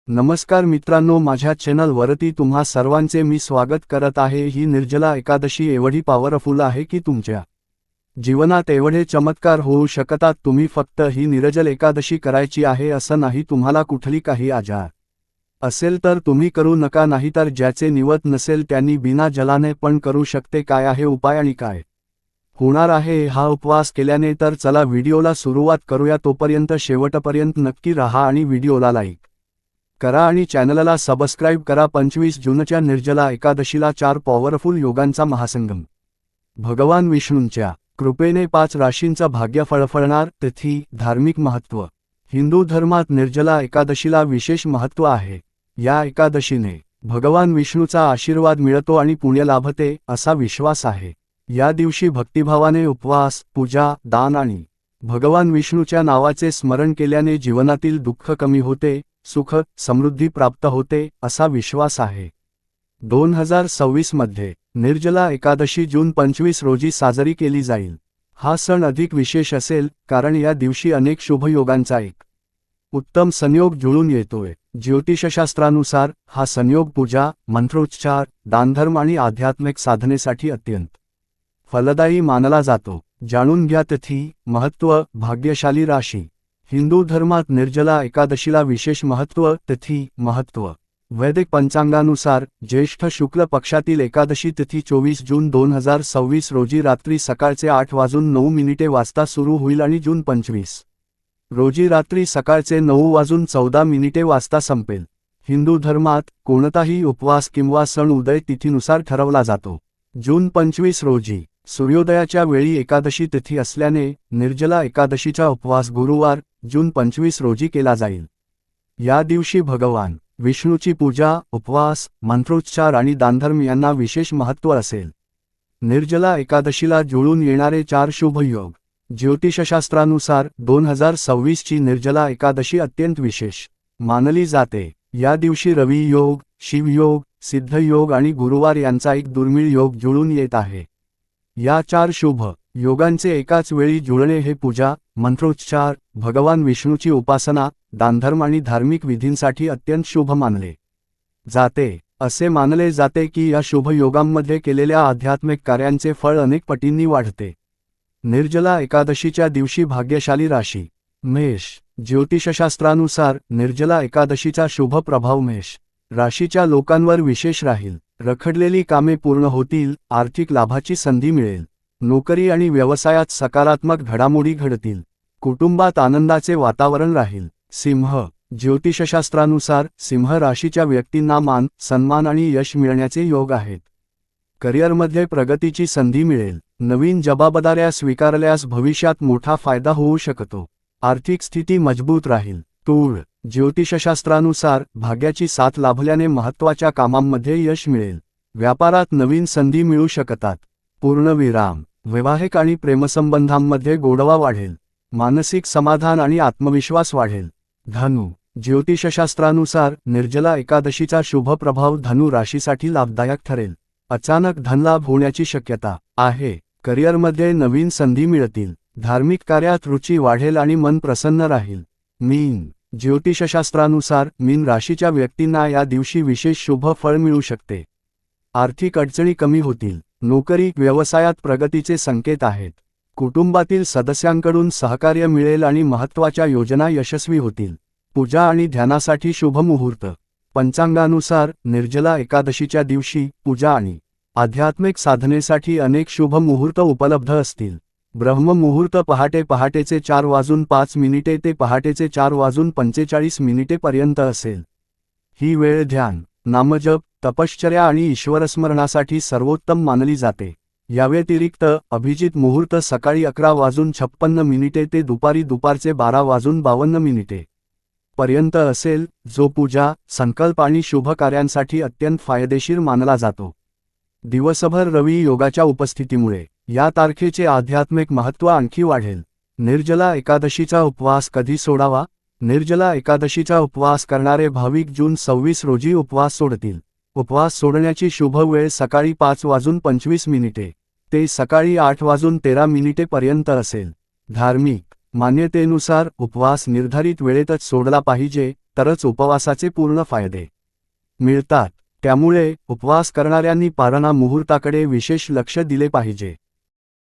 नमस्कार मित्रांनो, माझ्या चॅनल वरती तुम्हा सर्वांचे मी स्वागत करत आहे। ही निर्जला एकादशी एवढी पॉवरफुल आहे की तुमच्या जीवनात एवढे चमत्कार होऊ शकतात। तुम्ही फक्त ही निर्जल एकादशी करायची आहे असं नाही। तुम्हाला कुठली काही आजार असेल तर तुम्ही करू नका, नाहीतर ज्याचे निवत नसेल त्यांनी बिना जलाने पण करू शकते। काय आहे उपाय आणि काय होणार आहे हा उपवास केल्याने, तर चला व्हिडिओला सुरुवात करूया। तोपर्यंत शेवटपर्यंत नक्की राहा आणि व्हिडिओला लाईक करा आणि चॅनलला सबस्क्राईब करा। 25 जूनच्या निर्जला एकादशीला 4 पॉवरफुल योगांचा महासंगम। भगवान विष्णूंच्या कृपेने 5 राशींचं भाग्य फळफळणार। तिथी, धार्मिक महत्त्व। हिंदू धर्मात निर्जला एकादशीला विशेष महत्त्व आहे। या एकादशीने भगवान विष्णूचा आशीर्वाद मिळतो आणि पुण्य लाभते असा विश्वास आहे। या दिवशी भक्तिभावाने उपवास, पूजा, दान आणि भगवान विष्णूच्या नावाचे स्मरण केल्याने जीवनातील दुःख कमी होते, सुख समृद्धी प्राप्त होते असा विश्वास आहे। 2026 मध्ये निर्जला एकादशी जून 25 रोजी साजरी केली जाईल। हा सण अधिक विशेष असेल कारण या दिवशी अनेक शुभयोगांचा एक उत्तम संयोग जुळून येतोय। ज्योतिषशास्त्रानुसार हा संयोग पूजा, मंत्रोच्चार, दानधर्म आणि आध्यात्मिक साधनेसाठी अत्यंत फलदायी मानला जातो। जाणून घ्या तिथी, महत्त्व, भाग्यशाली राशी। हिंदू धर्मात निर्जला एकादशीला विशेष महत्त्व। तिथी, महत्त्व। वैदिक पंचांगानुसार ज्येष्ठ शुक्ल पक्षातील एकादशी तिथी 24 जून 2026 रोजी रात्री सकाळचे 8:09 वाजता सुरू होईल आणि जून 25 रोजी रात्री सकाळचे 9:14 वाजता संपेल। हिंदू धर्मात कोणताही उपवास किंवा सण उदय तिथीनुसार ठरवला जातो। जून 25 रोजी सूर्योदयाच्या वेळी एकादशी तिथी असल्याने निर्जला एकादशीचा उपवास गुरुवार जून 25 रोजी केला जाईल। या दिवशी भगवान विष्णूची पूजा, उपवास, मंत्रोच्चार आणि दानधर्म यांना विशेष महत्त्व असेल। निर्जला एकादशीला जुळून येणारे 4 शुभयोग। ज्योतिषशास्त्रानुसार 2026 ची निर्जला एकादशी अत्यंत विशेष मानली जाते। या दिवशी रवी योग, शिवयोग, सिद्धयोग आणि गुरुवार यांचा एक दुर्मिळ योग जुळून येत आहे। या 4 शुभ योगांचे एकाच वेळी जुळणे हे पूजा, मंत्रोच्चार, भगवान विष्णूची उपासना, दानधर्म आणि धार्मिक विधींसाठी अत्यंत शुभ मानले जाते। असे मानले जाते की या शुभ योगांमध्ये केलेल्या आध्यात्मिक कार्यांचे फळ अनेक पटींनी वाढते। निर्जला एकादशीच्या दिवशी भाग्यशाली राशी मेष। ज्योतिषशास्त्रानुसार निर्जला एकादशीचा शुभ प्रभाव मेष राशीच्या लोकांवर विशेष राहील। रखडलेली कामे पूर्ण होतील, आर्थिक लाभाची संधी मिळेल, नोकरी आणि व्यवसायात सकारात्मक घडामोडी घडतील, कुटुंबात आनंदाचे वातावरण राहील। सिंह। ज्योतिषशास्त्रानुसार सिंह राशीच्या व्यक्तींना मान, सन्मान आणि यश मिळण्याचे योग आहेत। करिअरमध्ये प्रगतीची संधी मिळेल, नवीन जबाबदाऱ्या स्वीकारल्यास भविष्यात मोठा फायदा होऊ शकतो, आर्थिक स्थिती मजबूत राहील। तूळ। ज्योतिषशास्त्रानुसार भाग्याची साथ लाभल्याने महत्त्वाच्या कामांमध्ये यश मिळेल, व्यापारात नवीन संधी मिळू शकतात। पूर्णविराम। वैवाहिक आणि प्रेमसंबंधांमध्ये गोडवा वाढेल, मानसिक समाधान आणि आत्मविश्वास वाढेल। धनु। ज्योतिषशास्त्रानुसार निर्जला एकादशीचा शुभ प्रभाव धनु राशीसाठी लाभदायक ठरेल। अचानक धनलाभ होण्याची शक्यता आहे। करिअरमध्ये नवीन संधी मिळतील, धार्मिक कार्यात रुची वाढेल आणि मन प्रसन्न राहील। मीन। ज्योतिषशास्त्रानुसार मीन राशीच्या व्यक्तींना या दिवशी विशेष शुभ फळ मिळू शकते। आर्थिक अडचणी कमी होतील, नोकरी व्यवसायात प्रगतीचे संकेत आहेत, कुटुंबातील सदस्यांकडून सहकार्य मिळेल आणि महत्त्वाच्या योजना यशस्वी होतील। पूजा आणि ध्यानासाठी शुभ मुहूर्त। पंचांगानुसार निर्जला एकादशीच्या दिवशी पूजा आणि आध्यात्मिक साधनेसाठी अनेक शुभ मुहूर्त उपलब्ध असतील। ब्रह्ममुहूर्त पहाटेचे 4:05 ते पहाटेचे 4:45 पर्यंत असेल। ही वेळ ध्यान, नामजप, तपश्चर्या आणि ईश्वरस्मरणासाठी सर्वोत्तम मानली जाते। याव्यतिरिक्त अभिजित मुहूर्त सकाळी 11:56 ते दुपारचे 12:52 पर्यंत असेल, जो पूजा, संकल्प आणि शुभ कार्यांसाठी अत्यंत फायदेशीर मानला जातो। दिवसभर रवी योगाच्या उपस्थितीमुळे या तारखेचे आध्यात्मिक महत्त्व आणखी वाढेल। निर्जला एकादशीचा उपवास कधी सोडावा? निर्जला एकादशीचा उपवास करणारे भाविक जून 26 रोजी उपवास सोडतील। उपवास सोडण्याची शुभ वेळ सकाळी 5:25 ते सकाळी 8:13 पर्यंत असेल। धार्मिक मान्यतेनुसार उपवास निर्धारित वेळेतच सोडला पाहिजे, तरच उपवासाचे पूर्ण फायदे मिळतात. त्यामुळे उपवास करणाऱ्यांनी पारणा मुहूर्ताकडे विशेष लक्ष दिले पाहिजे.